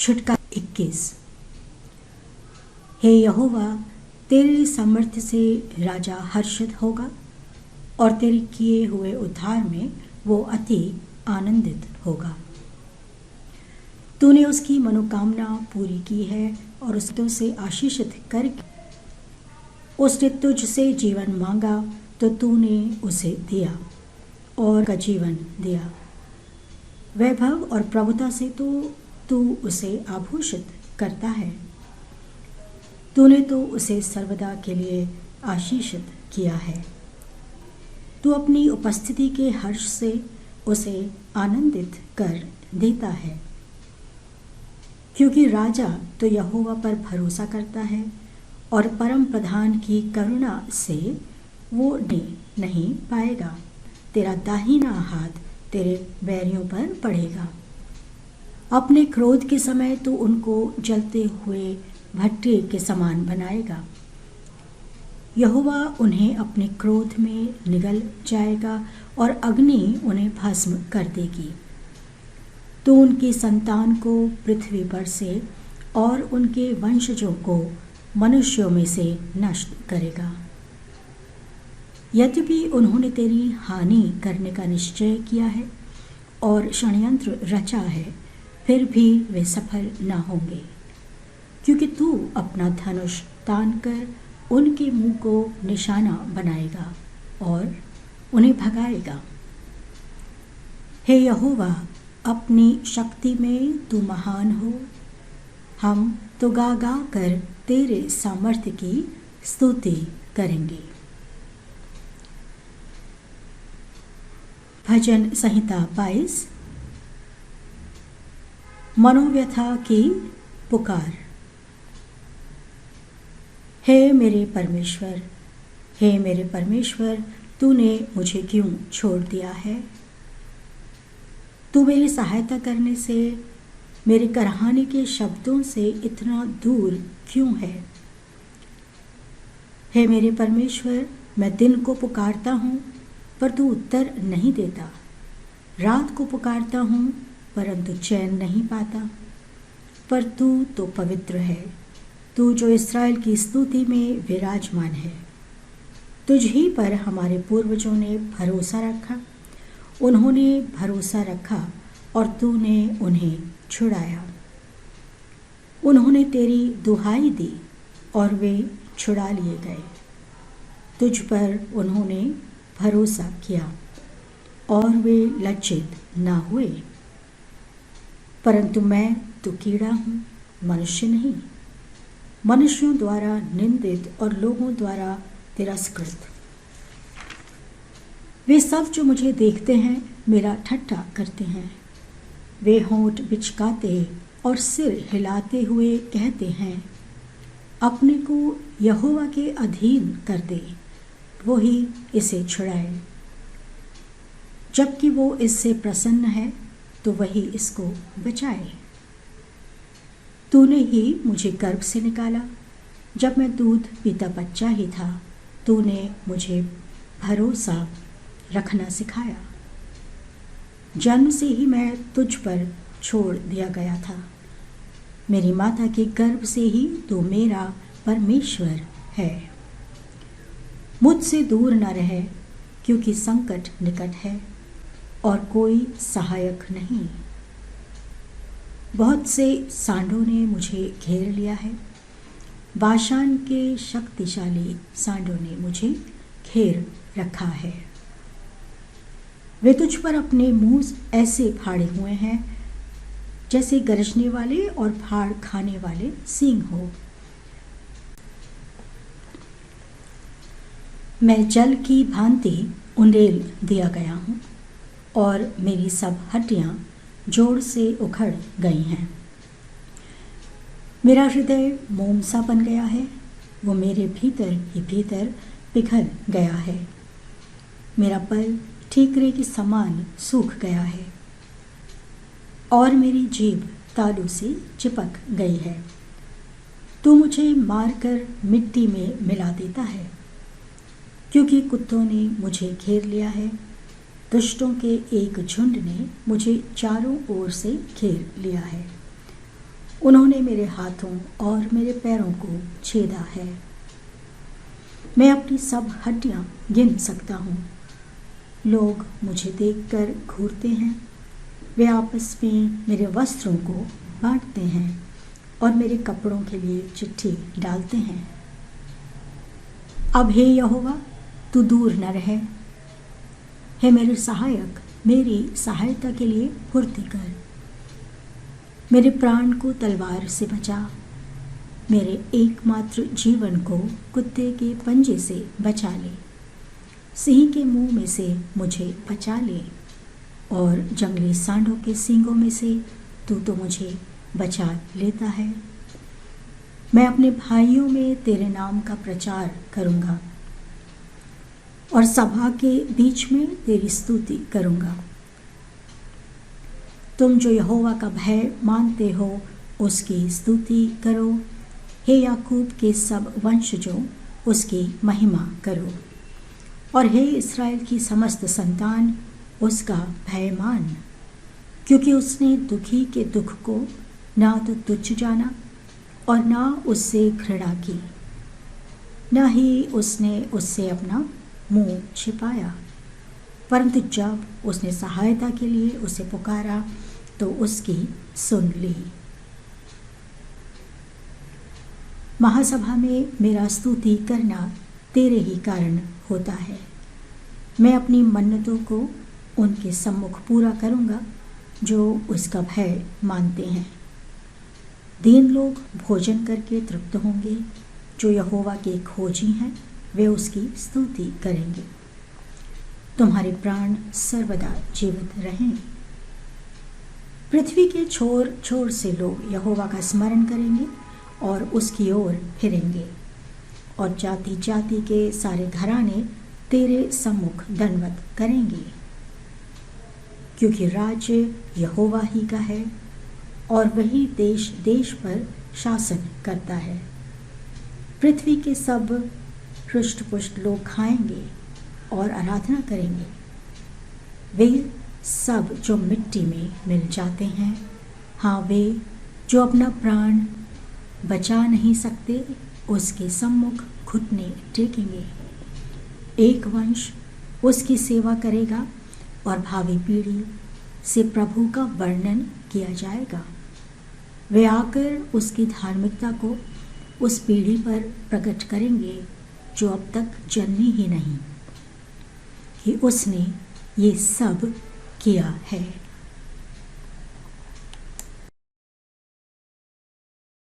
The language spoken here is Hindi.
छुटकारा 21। हे यहोवा, तेरी सामर्थ्य से राजा हर्षित होगा और तेरे किए हुए उद्धार में वो अति आनंदित होगा। तूने उसकी मनोकामना पूरी की है और उससे आशीषित करके उसने तुझसे जीवन मांगा तो तूने उसे दिया और का जीवन दिया। वैभव और प्रभुता से तो तू उसे आभूषित करता है। तूने तो उसे सर्वदा के लिए आशीषित किया है। तू अपनी उपस्थिति के हर्ष से उसे आनंदित कर देता है, क्योंकि राजा तो यहोवा पर भरोसा करता है और परम प्रधान की करुणा से वो नहीं पाएगा। तेरा दाहिना हाथ तेरे बैरियों पर पड़ेगा। अपने क्रोध के समय तो उनको जलते हुए भट्टे के समान बनाएगा। यहोवा उन्हें अपने क्रोध में निगल जाएगा और अग्नि उन्हें भस्म कर देगी। तो उनकी संतान को पृथ्वी पर से और उनके वंशजों को मनुष्यों में से नष्ट करेगा। यद्यपि उन्होंने तेरी हानि करने का निश्चय किया है और षड्यंत्र रचा है, फिर भी वे सफल न होंगे, क्योंकि तू अपना धनुष तान कर उनके मुंह को निशाना बनाएगा और उन्हें भगाएगा। हे यहोवा, अपनी शक्ति में तू महान हो। हम तो गा गा कर तेरे सामर्थ्य की स्तुति करेंगे। भजन संहिता 22। मनोव्यथा की पुकार। हे मेरे परमेश्वर, हे मेरे परमेश्वर, तूने मुझे क्यों छोड़ दिया है? तू मेरी सहायता करने से, मेरे कराहने के शब्दों से इतना दूर क्यों है? हे मेरे परमेश्वर, मैं दिन को पुकारता हूँ पर तू उत्तर नहीं देता, रात को पुकारता हूँ परंतु चैन नहीं पाता। पर तू तो पवित्र है, तू जो इस्राएल की स्तुति में विराजमान है। तुझ ही पर हमारे पूर्वजों ने भरोसा रखा, उन्होंने भरोसा रखा और तूने उन्हें छुड़ाया। उन्होंने तेरी दुहाई दी और वे छुड़ा लिए गए। तुझ पर उन्होंने भरोसा किया और वे लज्जित न हुए। परंतु मैं तो कीड़ा हूँ, मनुष्य नहीं, मनुष्यों द्वारा निंदित और लोगों द्वारा तिरस्कृत। वे सब जो मुझे देखते हैं मेरा ठट्ठा करते हैं। वे होंठ बिचकाते और सिर हिलाते हुए कहते हैं, अपने को यहोवा के अधीन कर दे, वो ही इसे छुड़ाए। जबकि वो इससे प्रसन्न है तो वही इसको बचाए। तूने ही मुझे गर्भ से निकाला, जब मैं दूध पीता बच्चा ही था। तूने मुझे भरोसा रखना सिखाया। जन्म से ही मैं तुझ पर छोड़ दिया गया था। मेरी माता के गर्भ से ही तू मेरा परमेश्वर है। मुझसे दूर न रहे, क्योंकि संकट निकट है और कोई सहायक नहीं। बहुत से सांडों ने मुझे घेर लिया है, बाशान के शक्तिशाली सांडों ने मुझे घेर रखा है। वे तुझ पर अपने मुंह ऐसे फाड़े हुए हैं जैसे गरजने वाले और फाड़ खाने वाले सींग हो। मैं जल की भांति उंडेल दिया गया हूँ और मेरी सब हड्डियाँ जोड़ से उखड़ गई हैं। मेरा हृदय मोम सा बन गया है, वो मेरे भीतर ही भीतर पिघल गया है। मेरा पल ठीकरे के समान सूख गया है और मेरी जीभ तालू से चिपक गई है। तू मुझे मारकर मिट्टी में मिला देता है, क्योंकि कुत्तों ने मुझे घेर लिया है। दुष्टों के एक झुंड ने मुझे चारों ओर से घेर लिया है उन्होंने मेरे हाथों और मेरे पैरों को छेदा है। मैं अपनी सब हड्डियां गिन सकता हूँ। लोग मुझे देखकर घूरते हैं। वे आपस में मेरे वस्त्रों को बांटते हैं और मेरे कपड़ों के लिए चिट्ठी डालते हैं। अब हे यहोवा, तू दूर न रहे। हे मेरे सहायक, मेरी सहायता के लिए फुर्ती कर। मेरे प्राण को तलवार से बचा। मेरे एकमात्र जीवन को कुत्ते के पंजे से बचा ले। सिंह के मुंह में से मुझे बचा ले और जंगली सांडों के सींगों में से तू तो मुझे बचा लेता है। मैं अपने भाइयों में तेरे नाम का प्रचार करूंगा और सभा के बीच में तेरी स्तुति करूंगा। तुम जो यहोवा का भय मानते हो उसकी स्तुति करो। हे याकूब के सब वंशजों, उसकी महिमा करो। और हे इस्राएल की समस्त संतान, उसका भय मान, क्योंकि उसने दुखी के दुख को ना तो तुच्छ जाना और ना उससे घृणा की, न ही उसने उससे अपना मुंह छिपाया। परंतु जब उसने सहायता के लिए उसे पुकारा तो उसकी सुन ली। महासभा में मेरा स्तुति करना तेरे ही कारण होता है। मैं अपनी मन्नतों को उनके सम्मुख पूरा करूंगा जो उसका भय मानते हैं। दीन लोग भोजन करके तृप्त होंगे। जो यहोवा के खोजी हैं वे उसकी स्तुति करेंगे। तुम्हारे प्राण सर्वदा जीवित रहें। पृथ्वी के छोर छोर से लोग यहोवा का स्मरण करेंगे और उसकी ओर फिरेंगे। और जाति जाति के सारे घराने तेरे सम्मुख दंडवत करेंगे, क्योंकि राज्य यहोवा ही का है और वही देश देश पर शासन करता है। पृथ्वी के सब हृष्ट पुष्ट लोग खाएंगे और आराधना करेंगे। वे सब जो मिट्टी में मिल जाते हैं, हाँ, वे जो अपना प्राण बचा नहीं सकते, उसके सम्मुख घुटने टेकेंगे। एक वंश उसकी सेवा करेगा और भावी पीढ़ी से प्रभु का वर्णन किया जाएगा। वे आकर उसकी धार्मिकता को उस पीढ़ी पर प्रकट करेंगे जो अब तक जन्मी ही नहीं, कि उसने ये सब किया है।